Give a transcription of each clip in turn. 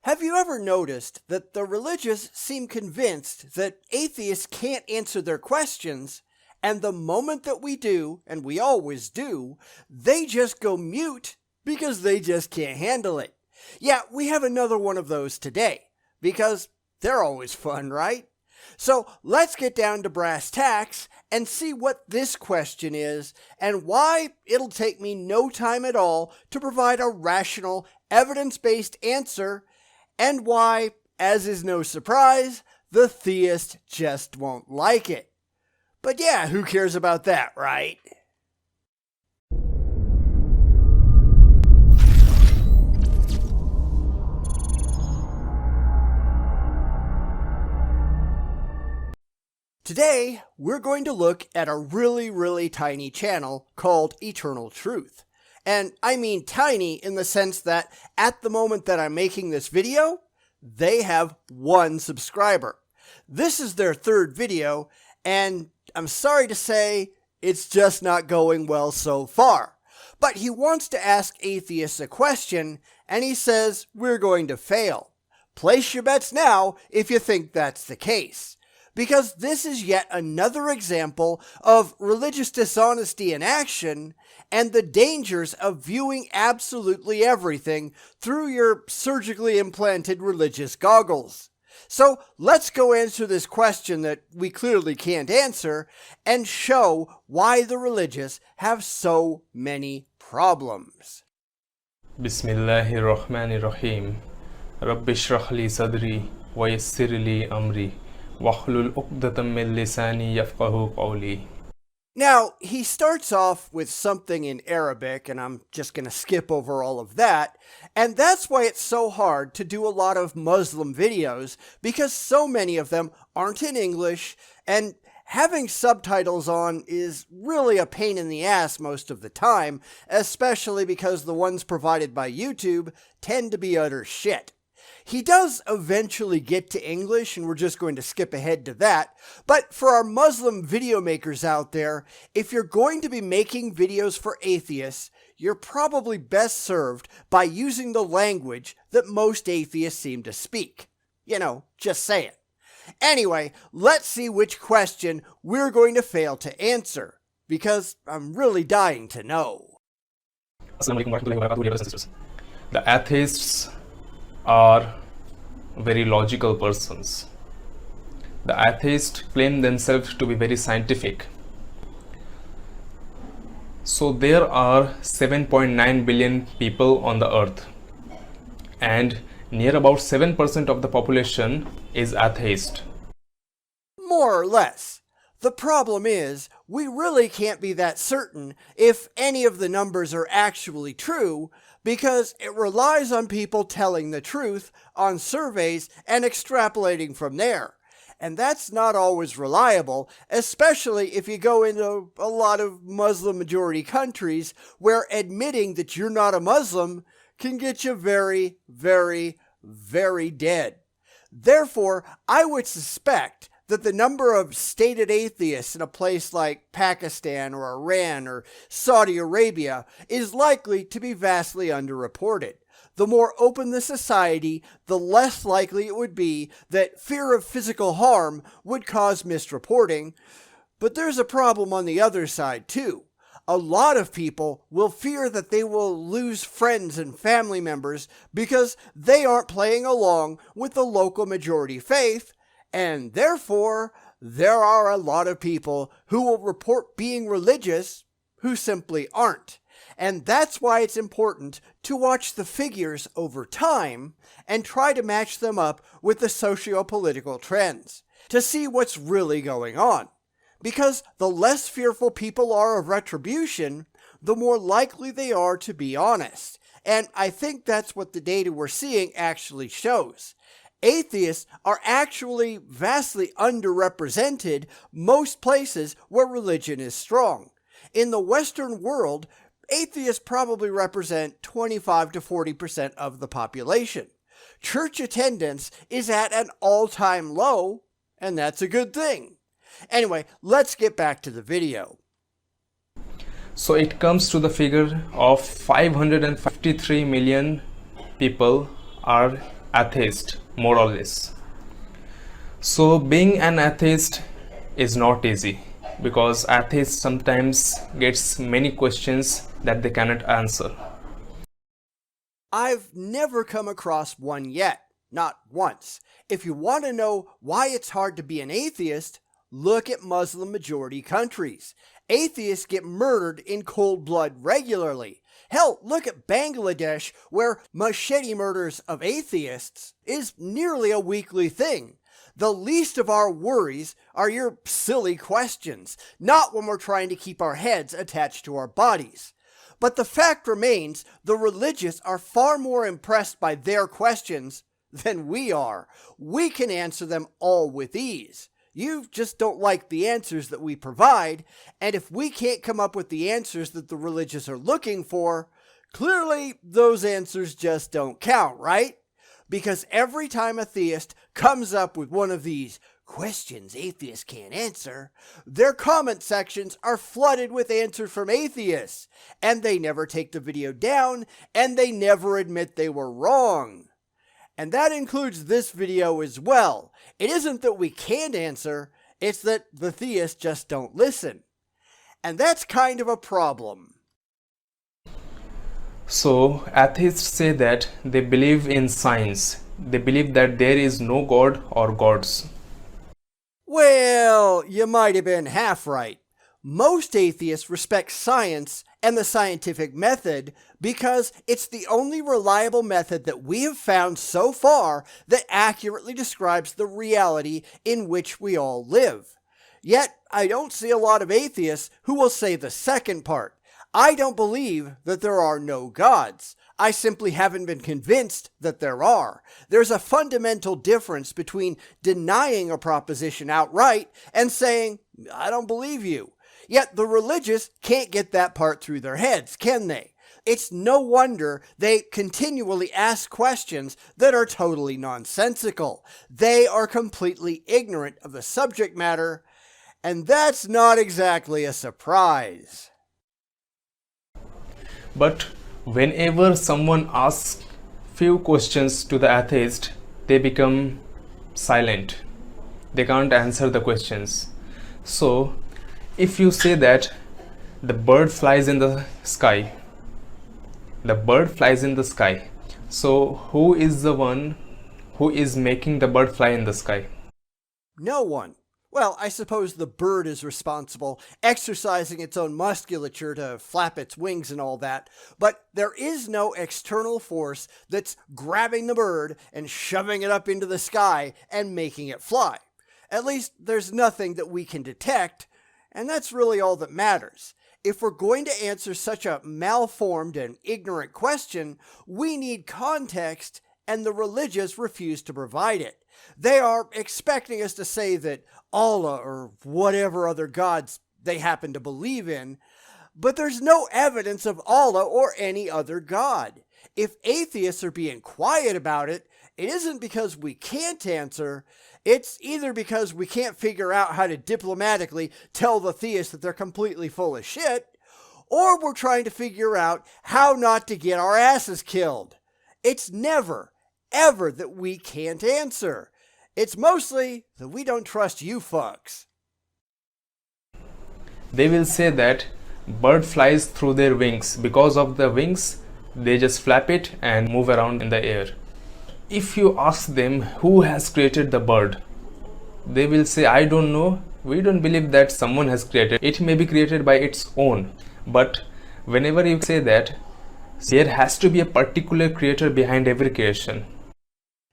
Have you ever noticed that the religious seem convinced that atheists can't answer their questions, and the moment that we do, and we always do, they just go mute because they just can't handle it? Yeah, we have another one of those today, because they're always fun, right? So let's get down to brass tacks and see what this question is and why it'll take me no time at all to provide a rational, evidence-based answer, and why, as is no surprise, the theist just won't like it. But yeah, who cares about that, right? Today, we're going to look at a really tiny channel called Eternal Truth. And I mean tiny in the sense that at the moment that I'm making this video, they have 1 subscriber. This is their 3rd video, and I'm sorry to say, it's just not going well so far. But he wants to ask atheists a question, and he says we're going to fail. Place your bets now if you think that's the case. Because this is yet another example of religious dishonesty in action and the dangers of viewing absolutely everything through your surgically implanted religious goggles. So let's go answer this question that we clearly can't answer and show why the religious have so many problems. Bismillahirrahmanirrahim. Rabbi shrah li sadri wa yassir li amri. Now, he starts off with something in Arabic, and I'm just going to skip over all of that, and that's why it's so hard to do a lot of Muslim videos, because so many of them aren't in English, and having subtitles on is really a pain in the ass most of the time, especially because the ones provided by YouTube tend to be utter shit. He does eventually get to English, and we're just going to skip ahead to that. But for our Muslim video makers out there, if you're going to be making videos for atheists, you're probably best served by using the language that most atheists seem to speak. You know, just saying. Anyway, let's see which question we're going to fail to answer, because I'm really dying to know. The atheists are very logical persons. The atheists claim themselves to be very scientific. So there are 7.9 billion people on the earth, and near about 7% of the population is atheist. More or less. The problem is, we really can't be that certain if any of the numbers are actually true, because it relies on people telling the truth on surveys and extrapolating from there. And that's not always reliable, especially if you go into a lot of Muslim majority countries where admitting that you're not a Muslim can get you very dead. Therefore, I would suspect that the number of stated atheists in a place like Pakistan or Iran or Saudi Arabia is likely to be vastly underreported. The more open the society, the less likely it would be that fear of physical harm would cause misreporting. But there's a problem on the other side too. A lot of people will fear that they will lose friends and family members because they aren't playing along with the local majority faith, and therefore, there are a lot of people who will report being religious who simply aren't. And that's why it's important to watch the figures over time and try to match them up with the socio-political trends to see what's really going on. Because the less fearful people are of retribution, the more likely they are to be honest. And I think that's what the data we're seeing actually shows. Atheists are actually vastly underrepresented most places where religion is strong. In the Western world, atheists probably represent 25 to 40% of the population. Church attendance is at an all-time low, and that's a good thing. Anyway, let's get back to the video. So it comes to the figure of 553 million people are atheist, more or less. So being an atheist is not easy because atheists sometimes gets many questions that they cannot answer. I've never come across one yet, not once. If you want to know why it's hard to be an atheist, look at Muslim majority countries. Atheists get murdered in cold blood regularly. Hell, look at Bangladesh, where machete murders of atheists is nearly a weekly thing. The least of our worries are your silly questions, not when we're trying to keep our heads attached to our bodies. But the fact remains, the religious are far more impressed by their questions than we are. We can answer them all with ease. You just don't like the answers that we provide, and if we can't come up with the answers that the religious are looking for, clearly those answers just don't count, right? Because every time a theist comes up with one of these questions atheists can't answer, their comment sections are flooded with answers from atheists, and they never take the video down, and they never admit they were wrong. And that includes this video as well. It isn't that we can't answer, it's that the theists just don't listen. And that's kind of a problem. So atheists say that they believe in science. They believe that there is no God or gods. Well, you might have been half right. Most atheists respect science and the scientific method because it's the only reliable method that we have found so far that accurately describes the reality in which we all live. Yet, I don't see a lot of atheists who will say the second part. I don't believe that there are no gods. I simply haven't been convinced that there are. There's a fundamental difference between denying a proposition outright and saying, I don't believe you. Yet the religious can't get that part through their heads, can they? It's no wonder they continually ask questions that are totally nonsensical. They are completely ignorant of the subject matter, and that's not exactly a surprise. But whenever someone asks few questions to the atheist, they become silent. They can't answer the questions. So, if you say that the bird flies in the sky, so who is the one who is making the bird fly in the sky? No one. Well, I suppose the bird is responsible, exercising its own musculature to flap its wings and all that, but there is no external force that's grabbing the bird and shoving it up into the sky and making it fly. At least there's nothing that we can detect, and that's really all that matters. If we're going to answer such a malformed and ignorant question, we need context, and the religious refuse to provide it. They are expecting us to say that Allah or whatever other gods they happen to believe in, but there's no evidence of Allah or any other god. If atheists are being quiet about it, it isn't because we can't answer, it's either because we can't figure out how to diplomatically tell the theists that they're completely full of shit, or we're trying to figure out how not to get our asses killed. It's never, ever that we can't answer. It's mostly that we don't trust you fucks. They will say that bird flies through their wings. Because of the wings, they just flap it and move around in the air. If you ask them who has created the bird, they will say, I don't know. We don't believe that someone has created. It may be created by its own. But whenever you say that, there has to be a particular creator behind every creation.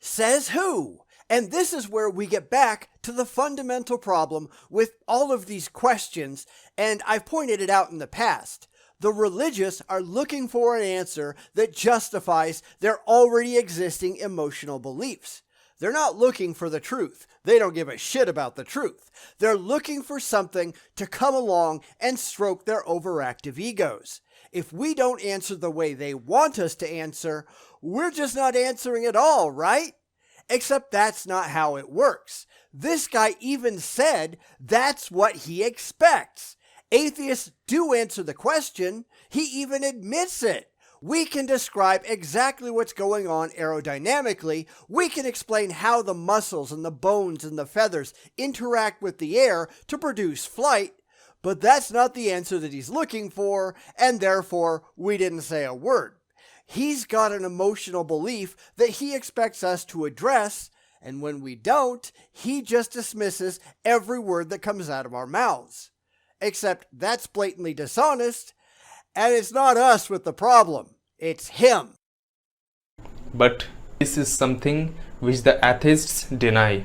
Says who? And this is where we get back to the fundamental problem with all of these questions, and I've pointed it out in the past. The religious are looking for an answer that justifies their already existing emotional beliefs. They're not looking for the truth. They don't give a shit about the truth. They're looking for something to come along and stroke their overactive egos. If we don't answer the way they want us to answer, we're just not answering at all, right? Except that's not how it works. This guy even said that's what he expects. Atheists do answer the question. He even admits it. We can describe exactly what's going on aerodynamically. We can explain how the muscles and the bones and the feathers interact with the air to produce flight, but that's not the answer that he's looking for, and therefore we didn't say a word. He's got an emotional belief that he expects us to address, and when we don't, he just dismisses every word that comes out of our mouths. Except that's blatantly dishonest, and it's not us with the problem, it's him. But this is something which the atheists deny.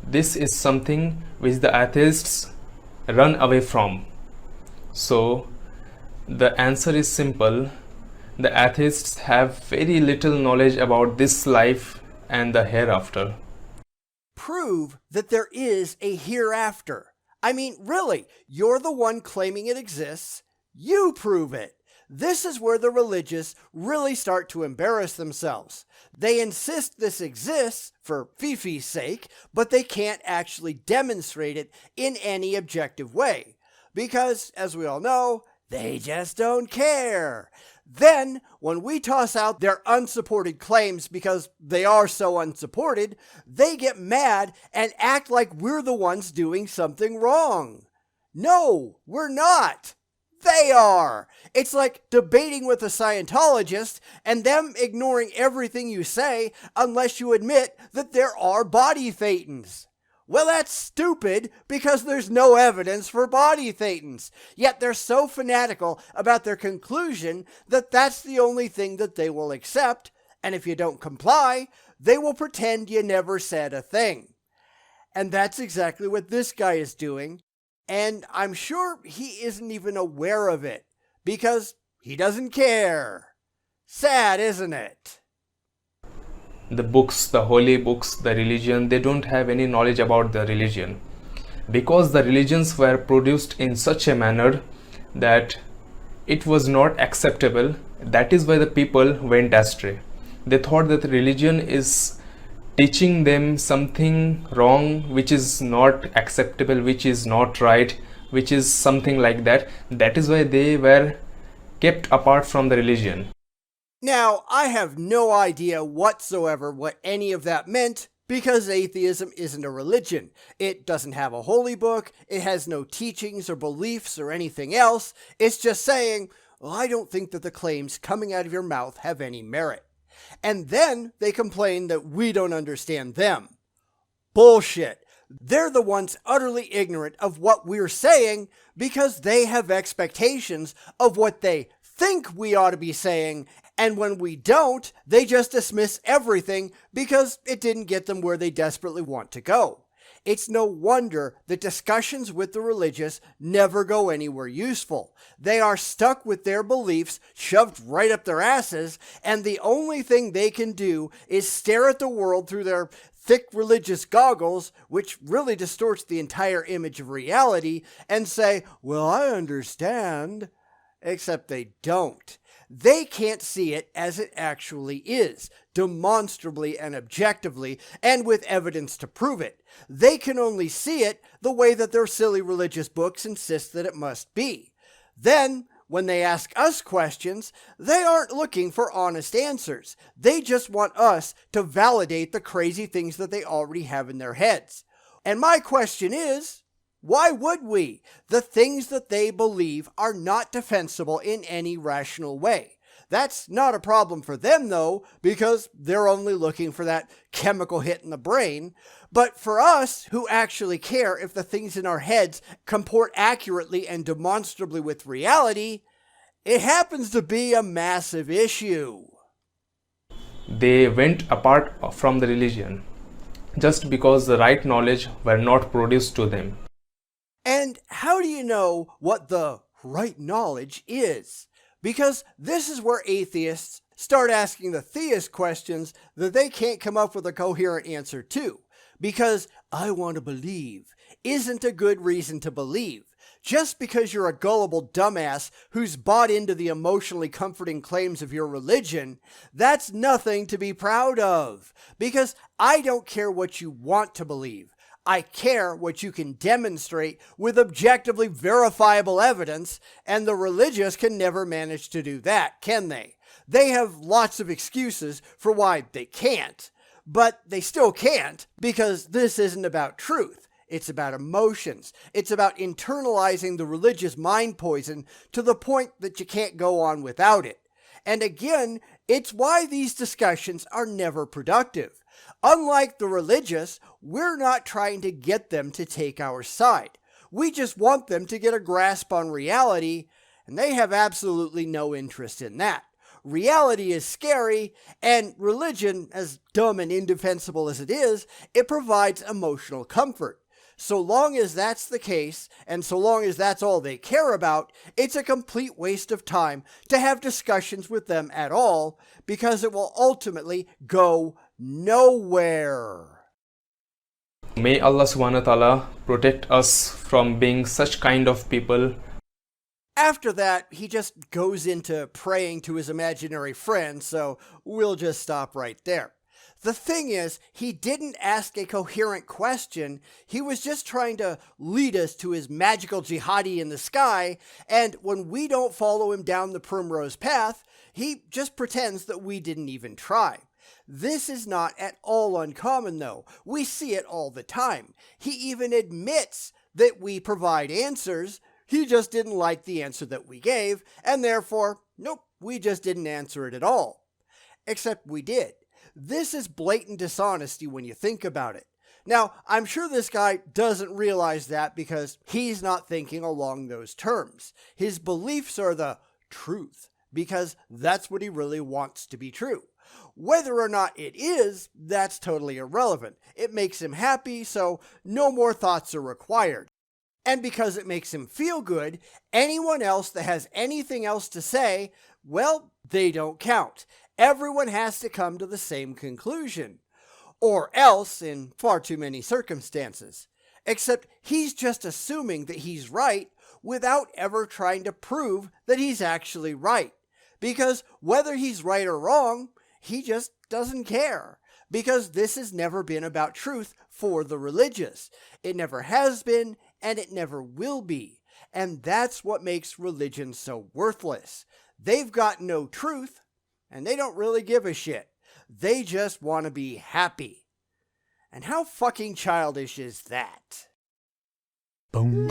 This is something which the atheists run away from. So the answer is simple. The atheists have very little knowledge about this life and the hereafter. Prove that there is a hereafter. I mean, really, you're the one claiming it exists. You prove it. This is where the religious really start to embarrass themselves. They insist this exists for Fifi's sake, but they can't actually demonstrate it in any objective way. Because, as we all know, they just don't care. Then, when we toss out their unsupported claims because they are so unsupported, they get mad and act like we're the ones doing something wrong. No, we're not. They are. It's like debating with a Scientologist and them ignoring everything you say unless you admit that there are body thetans. Well, that's stupid because there's no evidence for body thetans. Yet they're so fanatical about their conclusion that that's the only thing that they will accept, and if you don't comply, they will pretend you never said a thing. And that's exactly what this guy is doing, and I'm sure he isn't even aware of it because he doesn't care. Sad, isn't it? The books, the holy books, the religion, they don't have any knowledge about the religion. Because the religions were produced in such a manner that it was not acceptable, that is why the people went astray. They thought that religion is teaching them something wrong, which is not acceptable, which is not right, which is something like that. That is why they were kept apart from the religion. Now, I have no idea whatsoever what any of that meant because atheism isn't a religion. It doesn't have a holy book, it has no teachings or beliefs or anything else. It's just saying, well, I don't think that the claims coming out of your mouth have any merit. And then they complain that we don't understand them. Bullshit. They're the ones utterly ignorant of what we're saying because they have expectations of what they think we ought to be saying, and when we don't, they just dismiss everything because it didn't get them where they desperately want to go. It's no wonder that discussions with the religious never go anywhere useful. They are stuck with their beliefs shoved right up their asses, and the only thing they can do is stare at the world through their thick religious goggles, which really distorts the entire image of reality, and say, well, I understand. Except they don't. They can't see it as it actually is, demonstrably and objectively, and with evidence to prove it. They can only see it the way that their silly religious books insist that it must be. Then, when they ask us questions, they aren't looking for honest answers. They just want us to validate the crazy things that they already have in their heads. And my question is, why would we? The things that they believe are not defensible in any rational way. That's not a problem for them, though, because they're only looking for that chemical hit in the brain. But for us, who actually care if the things in our heads comport accurately and demonstrably with reality, it happens to be a massive issue. They went apart from the religion just because the right knowledge were not produced to them. And how do you know what the right knowledge is? Because this is where atheists start asking the theist questions that they can't come up with a coherent answer to. Because I want to believe isn't a good reason to believe. Just because you're a gullible dumbass who's bought into the emotionally comforting claims of your religion, that's nothing to be proud of. Because I don't care what you want to believe. I care what you can demonstrate with objectively verifiable evidence, and the religious can never manage to do that, can they? They have lots of excuses for why they can't, but they still can't because this isn't about truth. It's about emotions. It's about internalizing the religious mind poison to the point that you can't go on without it. And again, it's why these discussions are never productive. Unlike the religious, we're not trying to get them to take our side. We just want them to get a grasp on reality, and they have absolutely no interest in that. Reality is scary, and religion, as dumb and indefensible as it is, it provides emotional comfort. So long as that's the case, and so long as that's all they care about, it's a complete waste of time to have discussions with them at all, because it will ultimately go nowhere. May Allah subhanahu wa ta'ala protect us from being such kind of people. After that, he just goes into praying to his imaginary friend, so we'll just stop right there. The thing is, he didn't ask a coherent question. He was just trying to lead us to his magical jihadi in the sky, and when we don't follow him down the primrose path, he just pretends that we didn't even try. This is not at all uncommon, though. We see it all the time. He even admits that we provide answers. He just didn't like the answer that we gave, and therefore, nope, we just didn't answer it at all. Except we did. This is blatant dishonesty when you think about it. Now, I'm sure this guy doesn't realize that because he's not thinking along those terms. His beliefs are the truth because that's what he really wants to be true. Whether or not it is, that's totally irrelevant. It makes him happy, so no more thoughts are required. And because it makes him feel good, anyone else that has anything else to say, well, they don't count. Everyone has to come to the same conclusion. Or else, in far too many circumstances. Except he's just assuming that he's right without ever trying to prove that he's actually right. Because whether he's right or wrong, he just doesn't care. Because this has never been about truth for the religious. It never has been, and it never will be. And that's what makes religion so worthless. They've got no truth, and they don't really give a shit. They just want to be happy. And how fucking childish is that? Bum